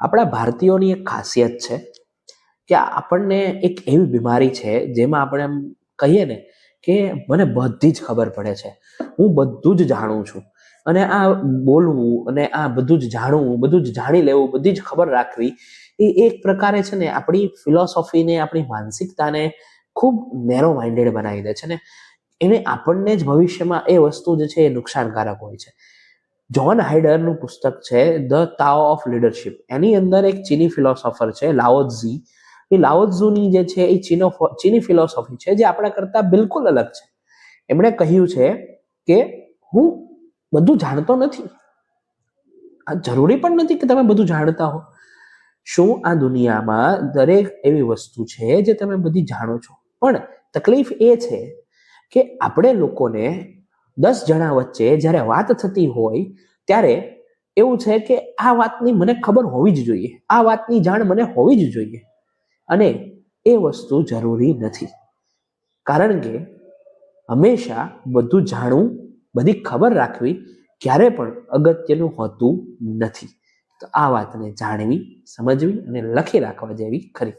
આપણા ભારતીયોની એક ખાસિયત છે કે આપણને એક એવી બીમારી છે જેમાં આપણે એમ કહીએ ને કે મને બધી જ ખબર પડે છે, હું બધું જ જાણું છું. અને આ બોલવું અને આ બધું જ જાણવું, બધું જ જાણી લેવું, બધી જ ખબર રાખવી એ એક પ્રકારે છે ને આપણી ફિલોસોફીને, આપણી માનસિકતાને ખૂબ નેરો માઇન્ડેડ બનાવી દે છે ને એને આપણને જ ભવિષ્યમાં એ વસ્તુ જે છે એ નુકસાનકારક હોય છે. જ્હોન હાઇડરનું પુસ્તક છે ધ તાઓ ઓફ લીડરશિપ. એની અંદર એક ચીની ફિલોસોફર છે લાઓત્ઝી. એ લાઓત્ઝુની જે છે એ ચીની ફિલોસોફી છે જે આપણા કરતા બિલકુલ અલગ છે. એમણે કહ્યું છે કે હું બધું જાણતો નથી. આ જરૂરી પણ નથી કે તમે બધું જાણતા હો. શું આ દુનિયામાં દરેક એવી વસ્તુ છે જે તમે બધી જાણો છો, પણ તકલીફ એ છે કે આપણે લોકોને 10 જણા વચ્ચે જ્યારે વાત થતી હોય ત્યારે એવું છે કે આ વાતની મને ખબર હોવી જ જોઈએ, આ વાતની જાણ મને હોવી જ જોઈએ. અને એ વસ્તુ જરૂરી નથી, કારણ કે હંમેશા બધું જાણવું, બધી ખબર રાખવી ક્યારે પણ અગત્યનું હોતું નથી. તો આ વાતને જાણવી, સમજવી અને લખી રાખવા જેવી ખરી.